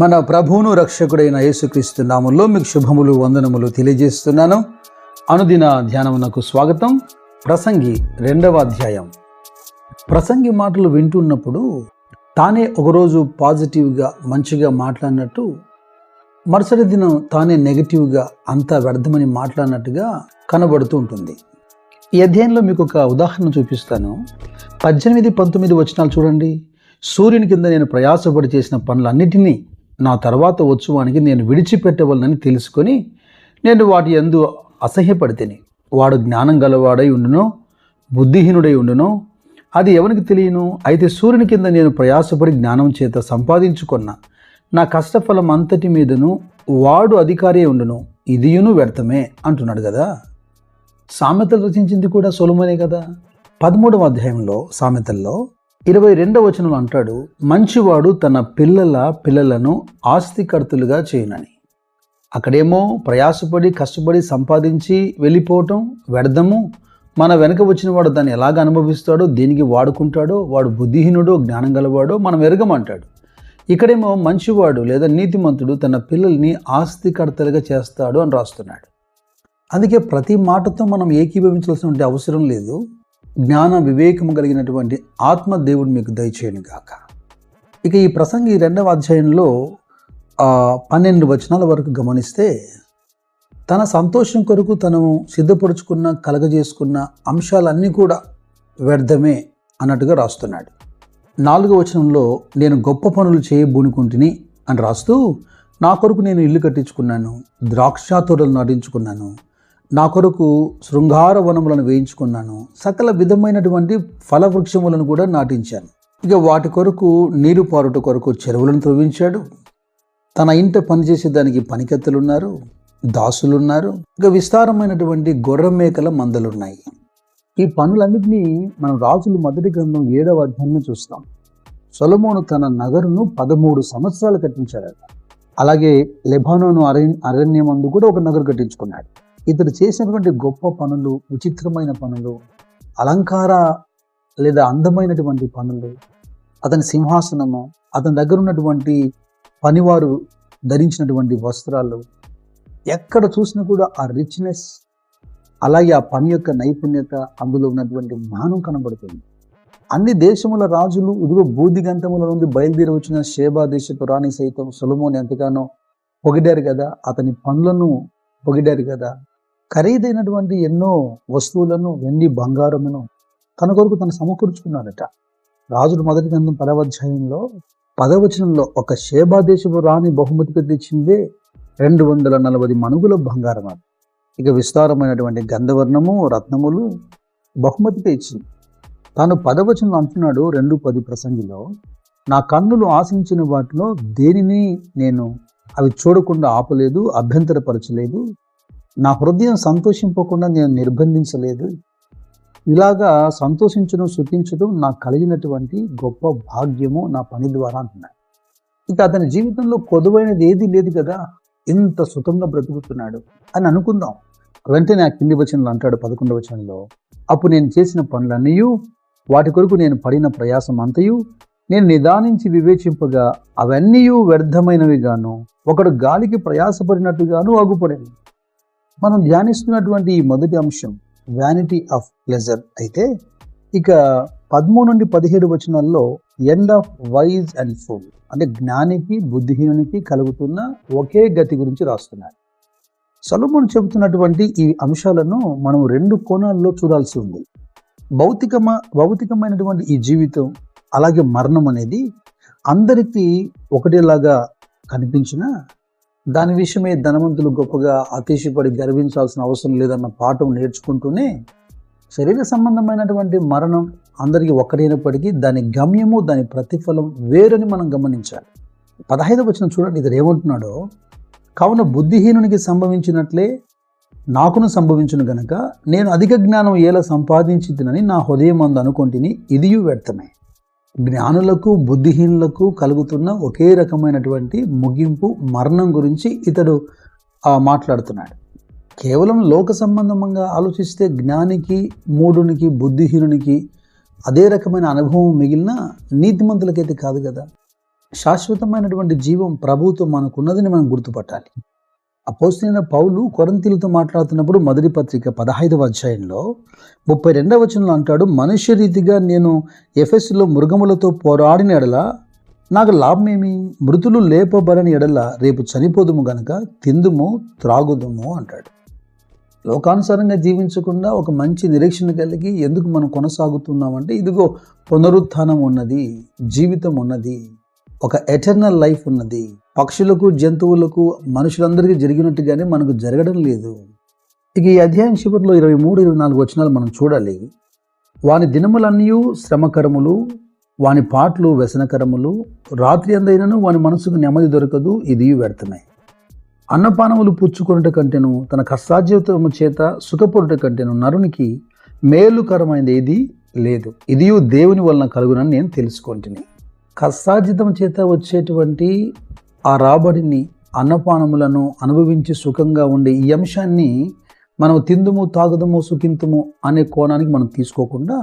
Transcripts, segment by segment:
మన ప్రభువును రక్షకుడైన యేసుక్రీస్తు నామములో మీకు శుభములు వందనములు తెలియజేస్తున్నాను. అనుదిన ధ్యానమునకు స్వాగతం. ప్రసంగి 2వ అధ్యాయం. ప్రసంగి మాటలు వింటున్నప్పుడు తానే ఒకరోజు పాజిటివ్గా మంచిగా మాట్లాడినట్టు, మరుసటి దినం తానే నెగిటివ్గా అంతా వ్యర్థమని మాట్లాడినట్టుగా కనబడుతూ ఉంటుంది. ఈ అధ్యాయంలో మీకు ఒక ఉదాహరణ చూపిస్తాను. 18-19 వచనాలు చూడండి. సూర్యుని కింద నేను ప్రయాసపడి చేసిన పనులన్నిటినీ నా తర్వాత వచ్చువానికి నేను విడిచిపెట్టవలనని తెలుసుకొని నేను వాటి యందు అసహ్యపడితేని వాడు జ్ఞానం గలవాడై ఉండునో బుద్ధిహీనుడై ఉండునో అది ఎవరికి తెలియను. అయితే సూర్యుని కింద నేను ప్రయాసపడి జ్ఞానం చేత సంపాదించుకున్న నా కష్టఫలం అంతటి మీదను వాడు అధికారి ఉండును, ఇదియును వ్యర్థమే అంటున్నాడు కదా. సామెతలు రచించింది కూడా సొలొమోనే కదా. 13వ అధ్యాయంలో సామెతల్లో 22వ వచనంలో అంటాడు, మంచివాడు తన పిల్లలను ఆస్తికర్తలుగా చేయనని. అక్కడేమో ప్రయాసపడి కష్టపడి సంపాదించి వెళ్ళిపోవటం వ్యర్థము, మన వెనక వచ్చిన వాడు దాన్ని ఎలాగ అనుభవిస్తాడో, దేనికి వాడుకుంటాడో, వాడు బుద్ధిహీనుడో జ్ఞానం గలవాడో మనం ఎరగమంటాడు. ఇక్కడేమో మంచివాడు లేదా నీతిమంతుడు తన పిల్లల్ని ఆస్తికర్తలుగా చేస్తాడు అని రాస్తున్నాడు. అందుకే ప్రతి మాటతో మనం ఏకీభవించాల్సిన అవసరం లేదు. జ్ఞాన వివేకము కలిగినటువంటి ఆత్మ దేవుడు మీకు దయచేయను గాక. ఇక ఈ ప్రసంగి 2వ అధ్యాయంలో 12 వచనాల వరకు గమనిస్తే, తన సంతోషం కొరకు తను సిద్ధపరుచుకున్న కలగజేసుకున్న అంశాలన్నీ కూడా వ్యర్థమే అన్నట్టుగా రాస్తున్నాడు. 4వ వచనంలో నేను గొప్ప పనులు చేయబూనుకుంటుని అని రాస్తూ, నా కొరకు నేను ఇల్లు కట్టించుకున్నాను, ద్రాక్ష తోటలు నాటించుకున్నాను, నా కొరకు శృంగార వనములను వేయించుకున్నాను, సకల విధమైనటువంటి ఫలవృక్షములను కూడా నాటించాను. ఇక వాటి కొరకు నీరు పారుట కొరకు చెరువులను త్రవ్వించాడు. తన ఇంట పనిచేసే దానికి పనికత్తెలున్నారు, దాసులున్నారు, ఇక విస్తారమైనటువంటి గొర్రె మేకల మందలున్నాయి. ఈ పనులన్నింటినీ మనం రాజుల మొదటి గ్రంథం 7వ అధ్యాయంలో చూస్తాం. సొలొమోను తన నగరును 13 సంవత్సరాలు కట్టించాడు. అలాగే లెబానోను అరణ్యమందు కూడా ఒక నగరు కట్టించుకున్నాడు. ఇతడు చేసినటువంటి గొప్ప పనులు, విచిత్రమైన పనులు, అలంకార లేదా అందమైనటువంటి పనులు, అతని సింహాసనము, అతని దగ్గర ఉన్నటువంటి పనివారు ధరించినటువంటి వస్త్రాలు, ఎక్కడ చూసినా కూడా ఆ రిచ్నెస్, అలాగే ఆ పని యొక్క నైపుణ్యత, అందులో ఉన్నటువంటి జ్ఞానం కనబడుతుంది. అన్ని దేశముల రాజులు ఇదిగో బూదిగంతముల నుండి బయలుదేరి వచ్చిన షేబా దేశపు రాణి సైతం సొలొమోను ఎంతగానో పొగిడారు కదా, అతని పనులను పొగిడారు కదా. ఖరీదైనటువంటి ఎన్నో వస్తువులను, వెండి బంగారమును తన కొరకు తను సమకూర్చుకున్నాడట. రాజుల మొదటి గ్రంథం 10వ అధ్యాయంలో 10వ వచనంలో ఒక షేబా దేశపు రాణి బహుమతిగా తెచ్చిందే 240 మణుగుల బంగారం. అది ఇక విస్తారమైనటువంటి గంధవర్ణము, రత్నములు బహుమతిగా ఇచ్చింది. తాను 10వ వచనంలో అంటున్నాడు 2:10 ప్రసంగిలో, నా కన్నులు ఆశించిన వాటిలో దేనిని నేను అవి చూడకుండా ఆపలేదు, అభ్యంతరపరచలేదు, నా హృదయం సంతోషింపకుండా నేను నిర్బంధించలేదు. ఇలాగా సంతోషించడం, శృతించడం నాకు కలిగినటువంటి గొప్ప భాగ్యము నా పని ద్వారా అంటున్నాడు. ఇక అతని జీవితంలో కొదువైనది ఏది లేదు కదా, ఇంత సుఖంగా బ్రతుకుతున్నాడు అని అనుకుందాం. వెంటనే ఆ కింది వచనంలో అంటాడు 11వ వచనంలో, అప్పుడు నేను చేసిన పనులన్నీ, వాటి కొరకు నేను పడిన ప్రయాసం అంతయు నేను నిదానించి వివేచింపగా అవన్నీ వ్యర్థమైనవిగాను, ఒకడు గాలికి ప్రయాసపడినట్టుగాను అగుపడాను. మనం ధ్యానిస్తున్నటువంటి ఈ మొదటి అంశం వ్యానిటీ ఆఫ్ ప్లెజర్ అయితే, ఇక 13-17 వచనాల్లో end of wise and fool అంటే జ్ఞానికి బుద్ధిహీనునికి కలుగుతున్న ఒకే గతి గురించి రాస్తున్నారు. సొలొమోను చెబుతున్నటువంటి ఈ అంశాలను మనం 2 కోణాల్లో చూడాల్సి ఉంది. భౌతికమైనటువంటి ఈ జీవితం, అలాగే మరణం అనేది అందరికీ ఒకటేలాగా కనిపించినా, దాని విషయమే ధనవంతులు గొప్పగా అతిశయపడి గర్వించాల్సిన అవసరం లేదన్న పాఠం నేర్చుకుంటూనే, శరీర సంబంధమైనటువంటి మరణం అందరికీ ఒక్కటైనప్పటికీ దాని గమ్యము, దాని ప్రతిఫలం వేరని మనం గమనించాలి. 15వ వచనం చూడండి, ఇతడు ఏమంటున్నాడో, కావున బుద్ధిహీనునికి సంభవించినట్లే నాకును సంభవించును గనక నేను అధిక జ్ఞానం ఏలా సంపాదించితినని నా హృదయం అందు అనుకొంటిని, ఇదియు వ్యర్థమే. జ్ఞానులకు బుద్ధిహీనులకు కలుగుతున్న ఒకే రకమైనటువంటి ముగింపు, మరణం గురించి ఇతడు మాట్లాడుతున్నాడు. కేవలం లోక సంబంధంగా ఆలోచిస్తే జ్ఞానికి, మూఢునికి, బుద్ధిహీనునికి అదే రకమైన అనుభవం మిగిలిన నీతిమంతులకైతే కాదు కదా. శాశ్వతమైనటువంటి జీవం ప్రభువుతో మనకున్నదని మనం గుర్తుపట్టాలి. అపోస్తలుడైన పౌలు కొరింథీయులతో మాట్లాడుతున్నప్పుడు మొదటి పత్రిక 15వ అధ్యాయంలో 32వ వచనంలో అంటాడు, మనుష్య రీతిగా నేను ఎఫెసులో మృగములతో పోరాడిన ఎడల నాకు లాభమేమి? మృతులు లేపబడని ఎడల రేపు చనిపోదుము గనక తిందుము త్రాగుదుము అంటాడు. లోకానుసారంగా జీవించకుండా ఒక మంచి నిరీక్షణ కలిగి ఎందుకు మనం కొనసాగుతున్నామంటే, ఇదిగో పునరుత్థానం ఉన్నది, జీవితం ఉన్నది, ఒక ఎటర్నల్ లైఫ్ ఉన్నది. పక్షులకు, జంతువులకు, మనుషులందరికీ జరిగినట్టుగానే మనకు జరగడం లేదు. ఇక ఈ అధ్యాయం చివరిలో 23-24 వచనాలు మనం చూడాలి. వాని దినములన్నీ శ్రమకరములు, వాని పాటలు వ్యసనకరములు, రాత్రి అందైనను వాని మనసుకు నెమ్మది దొరకదు, ఇది వ్యర్థమే. అన్నపానములు పుచ్చుకొనుట కంటేను తన కష్టార్జితము చేత సుఖపడుట కంటేను నరునికి మేలుకరమైనది ఏది లేదు, ఇది దేవుని వలన కలుగునని నేను తెలుసుకొంటిని. కష్టార్జితం చేత వచ్చేటువంటి ఆ రాబడిని, అన్నపానములను అనుభవించి సుఖంగా ఉండే ఈ అంశాన్ని మనం తిందుము తాగుదము సుఖింతుము అనే కోణానికి మనం తీసుకోకుండా,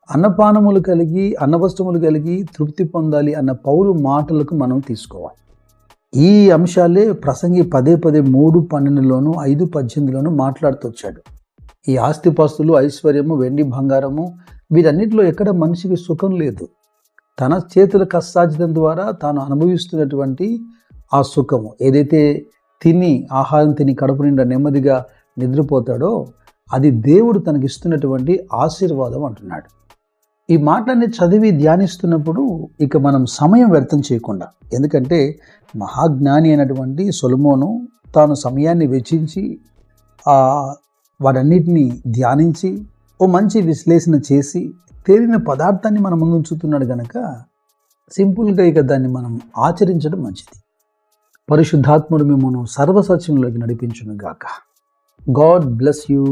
అన్నపానములు కలిగి అన్నవస్త్రములు కలిగి తృప్తి పొందాలి అన్న పౌలు మాటలకు మనం తీసుకోవాలి. ఈ అంశాలే ప్రసంగి 3:12 5:18 మాట్లాడుతూ వచ్చాడు. ఈ ఆస్తిపాస్తులు, ఐశ్వర్యము, వెండి బంగారము, వీటన్నిటిలో ఎక్కడ మనిషికి సుఖం లేదు. తన చేతుల కష్టార్జితం ద్వారా తాను అనుభవిస్తున్నటువంటి ఆ సుఖము, ఏదైతే ఆహారం తిని కడుపు నిండా నెమ్మదిగా నిద్రపోతాడో అది దేవుడు తనకిస్తున్నటువంటి ఆశీర్వాదం అంటున్నాడు. ఈ మాటలన్నీ చదివి ధ్యానిస్తున్నప్పుడు ఇక మనం సమయం వ్యర్థం చేయకుండా, ఎందుకంటే మహాజ్ఞాని అయినటువంటి సొలొమోను తాను సమయాన్ని వెచ్చించి వాటన్నిటిని ధ్యానించి ఓ మంచి విశ్లేషణ చేసి తేలిన పదార్థాన్ని మన ముందు ఉంచుతున్నాడు కనుక సింపుల్గా ఇక దాన్ని మనం ఆచరించడం మంచిది. పరిశుద్ధాత్ముడు మిమ్మల్ని సర్వసత్యంలోకి నడిపించును గాక. God bless you.